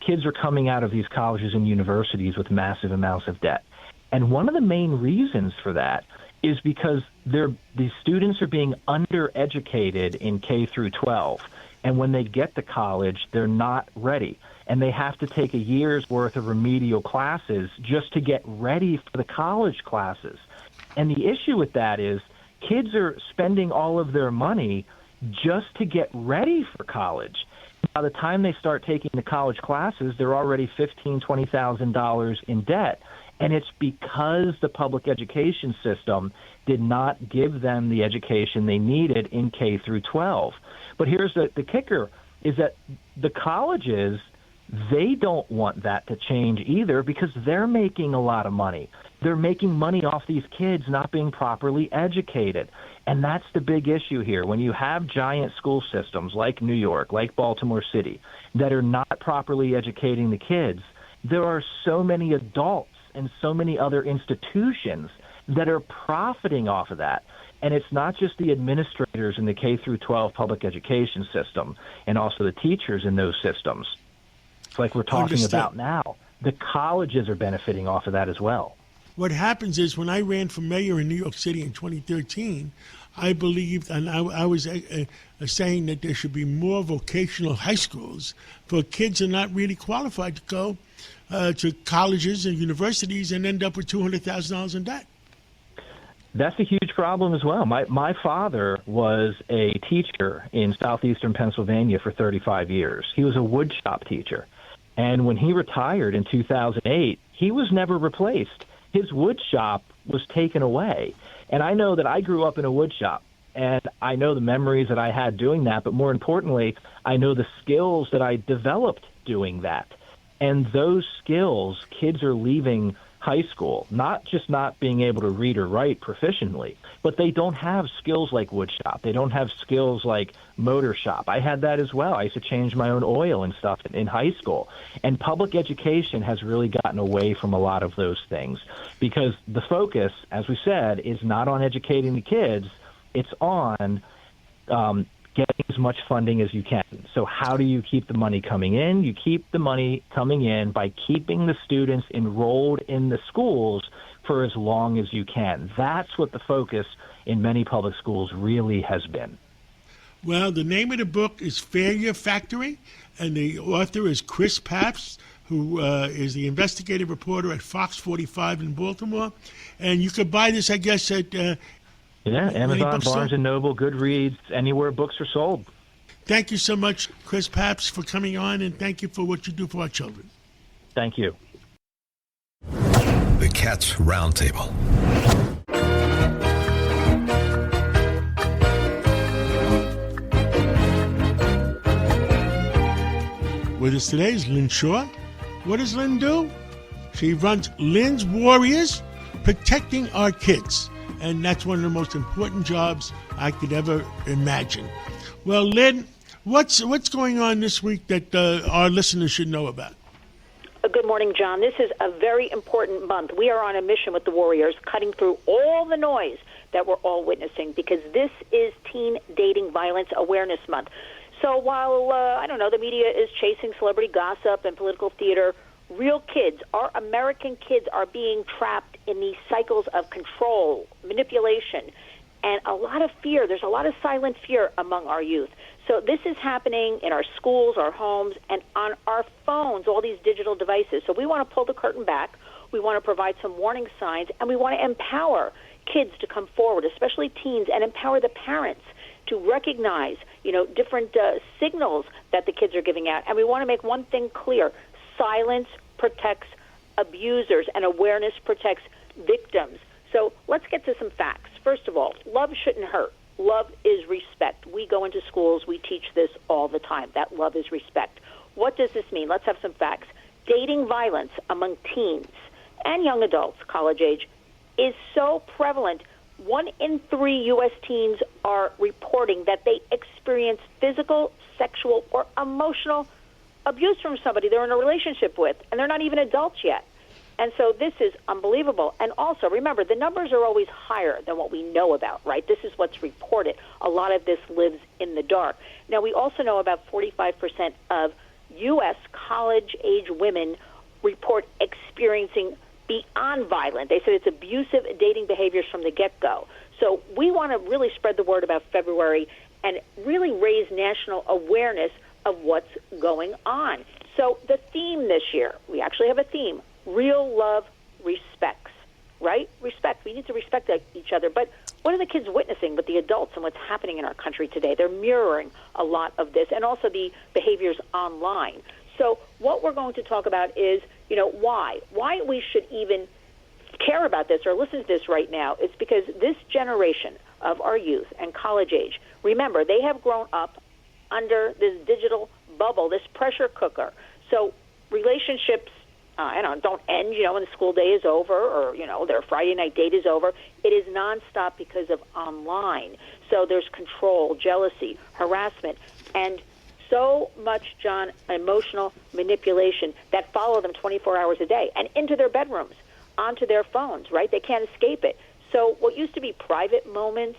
Kids are coming out of these colleges and universities with massive amounts of debt. And one of the main reasons for that is because these students are being undereducated in K through 12. And when they get to college, they're not ready. And they have to take a year's worth of remedial classes just to get ready for the college classes. And the issue with that is kids are spending all of their money just to get ready for college. By the time they start taking the college classes, they're already $15,000, $20,000 in debt. And it's because the public education system did not give them the education they needed in K through 12. But here's the kicker, is that the colleges, they don't want that to change either because they're making a lot of money. They're making money off these kids not being properly educated. And that's the big issue here. When you have giant school systems like New York, like Baltimore City, that are not properly educating the kids, there are so many adults and so many other institutions that are profiting off of that. And it's not just the administrators in the K through 12 public education system and also the teachers in those systems, like we're talking about now. The colleges are benefiting off of that as well. What happens is when I ran for mayor in New York City in 2013, I believed, and I was saying that there should be more vocational high schools for kids who are not really qualified to go to colleges and universities and end up with $200,000 in debt. That's a huge problem as well. My father was a teacher in southeastern Pennsylvania for 35 years. He was a woodshop teacher. And when he retired in 2008, he was never replaced. His wood shop was taken away. And I know that I grew up in a wood shop, and I know the memories that I had doing that, but more importantly, I know the skills that I developed doing that. And those skills, kids are leaving high school, not just not being able to read or write proficiently, but they don't have skills like wood shop. They don't have skills like motor shop. I had that as well. I used to change my own oil and stuff in high school. And public education has really gotten away from a lot of those things because the focus, as we said, is not on educating the kids. It's on getting as much funding as you can. So how do you keep the money coming in? You keep the money coming in by keeping the students enrolled in the schools for as long as you can. That's what the focus in many public schools really has been. Well, the name of the book is Failure Factory, and the author is Chris Papst, who is the investigative reporter at Fox 45 in Baltimore. And you could buy this, I guess, at Amazon, Barnes & Noble, Goodreads, anywhere books are sold. Thank you so much, Chris Papst, for coming on, and thank you for what you do for our children. Thank you. The Cats Roundtable. With us today is Lynn Shaw. What does Lynn do? She runs Lynn's Warriors, protecting our kids. And that's one of the most important jobs I could ever imagine. Well, Lynn, what's going on this week that our listeners should know about? Good morning, John. This is a very important month. We are on a mission with the Warriors, cutting through all the noise that we're all witnessing, because this is Teen Dating Violence Awareness Month. So while, the media is chasing celebrity gossip and political theater, real kids, our American kids, are being trapped in these cycles of control, manipulation, and a lot of fear. There's a lot of silent fear among our youth. So this is happening in our schools, our homes, and on our phones, all these digital devices. So we want to pull the curtain back. We want to provide some warning signs, and we want to empower kids to come forward, especially teens, and empower the parents to recognize, different signals that the kids are giving out. And we want to make one thing clear: silence protects abusers, and awareness protects victims. So let's get to some facts. First of all, love shouldn't hurt. Love is respect. We go into schools, we teach this all the time, that love is respect. What does this mean? Let's have some facts. dating violence among teens and young adults, college age, is so prevalent. 1 in 3 U.S. teens are reporting that they experience physical, sexual, or emotional abuse from somebody they're in a relationship with, and they're not even adults yet. And so this is unbelievable. And also, remember, the numbers are always higher than what we know about, right? This is what's reported. A lot of this lives in the dark. Now, we also know about 45% of U.S. college-age women report experiencing beyond violent. They said it's abusive dating behaviors from the get-go. So we want to really spread the word about February and really raise national awareness of what's going on. So the theme this year, we actually have a theme, real love respects, right? Respect. We need to respect each other. But what are the kids witnessing with the adults and what's happening in our country today? They're mirroring a lot of this, and also the behaviors online. So what we're going to talk about is, why we should even care about this or listen to this right now. It's because this generation of our youth and college age, remember, they have grown up under this digital bubble, this pressure cooker. So relationships don't end, when the school day is over or, their Friday night date is over. It is nonstop because of online. So there's control, jealousy, harassment, and so much, John, emotional manipulation that follow them 24 hours a day and into their bedrooms, onto their phones, right? They can't escape it. So what used to be private moments,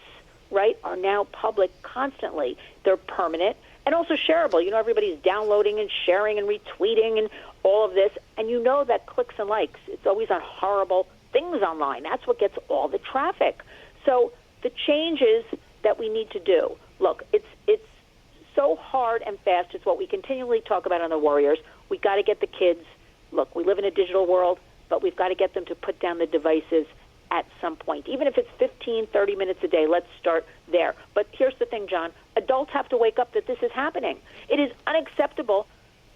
right, are now public constantly. They're permanent and also shareable. Everybody's downloading and sharing and retweeting and all of this. And that clicks and likes, it's always on horrible things online. That's what gets all the traffic. So the changes that we need to do, look, it's so hard and fast. It's what we continually talk about on the Warriors. We got to get the kids. Look, we live in a digital world, but we've got to get them to put down the devices at some point. Even if it's 15, 30 minutes a day, let's start there. But here's the thing, John. Adults have to wake up that this is happening. It is unacceptable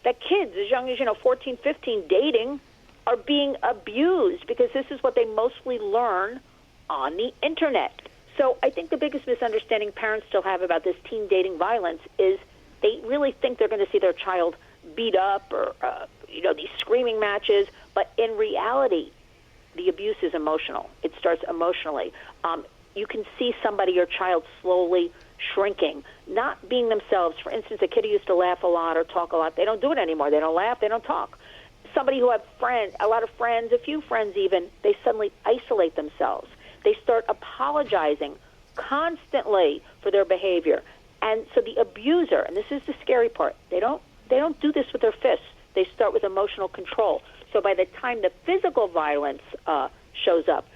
that kids as young as, 14, 15, dating are being abused because this is what they mostly learn on the Internet. So I think the biggest misunderstanding parents still have about this teen dating violence is they really think they're going to see their child beat up or, these screaming matches. But in reality, the abuse is emotional. It starts emotionally. You can see somebody, your child, slowly shrinking, not being themselves. For instance, a kid who used to laugh a lot or talk a lot, they don't do it anymore. They don't laugh, they don't talk. Somebody who had a lot of friends, a few friends even, they suddenly isolate themselves. They start apologizing constantly for their behavior. And so the abuser, and this is the scary part, they don't do this with their fists. They start with emotional control. So by the time the physical violence shows up,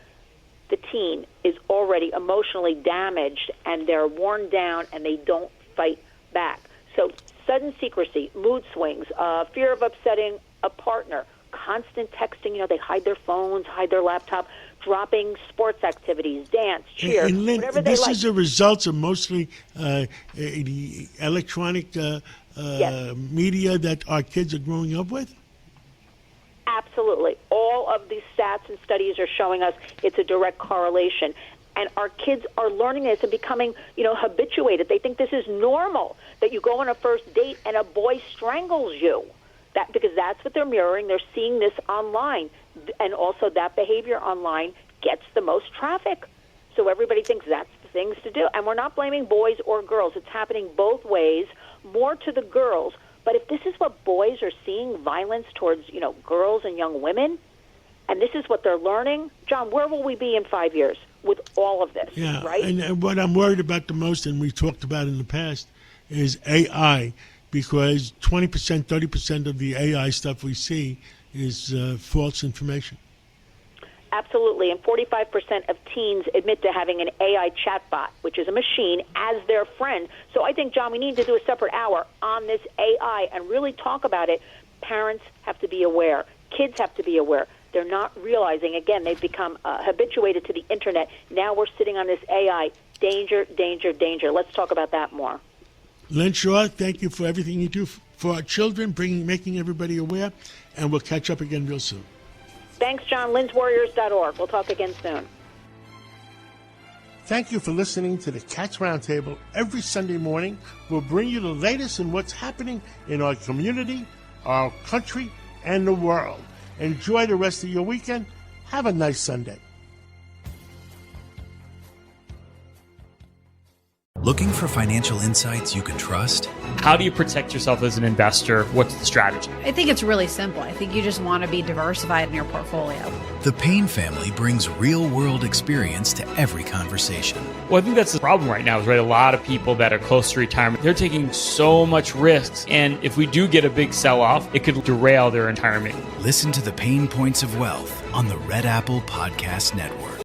the teen is already emotionally damaged and they're worn down and they don't fight back. So sudden secrecy, mood swings, fear of upsetting a partner, constant texting, they hide their phones, hide their laptop, dropping sports activities, dance, cheer, and Lynn, whatever they this like. is a result of mostly the electronic media that our kids are growing up with? Absolutely. All of these stats and studies are showing us it's a direct correlation. And our kids are learning this and becoming, habituated. They think this is normal, that you go on a first date and a boy strangles you. Because that's what they're mirroring. They're seeing this online. And also that behavior online gets the most traffic. So everybody thinks that's the things to do. And we're not blaming boys or girls. It's happening both ways, more to the girls. But if this is what boys are seeing, violence towards, girls and young women, and this is what they're learning, John, where will we be in 5 years with all of this, right? And what I'm worried about the most, and we talked about in the past, is AI, because 20%, 30% of the AI stuff we see is false information. Absolutely, and 45% of teens admit to having an AI chatbot, which is a machine, as their friend. So I think, John, we need to do a separate hour on this AI and really talk about it. Parents have to be aware. Kids have to be aware. They're not realizing, again, they've become habituated to the Internet. Now we're sitting on this AI. Danger, danger, danger. Let's talk about that more. Lynn Shaw, thank you for everything you do for our children, making everybody aware, and we'll catch up again real soon. Thanks, John. Lynn'sWarriors.org. We'll talk again soon. Thank you for listening to the Cats Roundtable. Every Sunday morning, we'll bring you the latest in what's happening in our community, our country, and the world. Enjoy the rest of your weekend. Have a nice Sunday. Looking for financial insights you can trust? How do you protect yourself as an investor? What's the strategy? I think it's really simple. I think you just want to be diversified in your portfolio. The Payne family brings real-world experience to every conversation. Well, I think that's the problem right now is, right, a lot of people that are close to retirement, they're taking so much risks. And if we do get a big sell-off, it could derail their retirement. Listen to the Pain Points of Wealth on the Red Apple Podcast Network.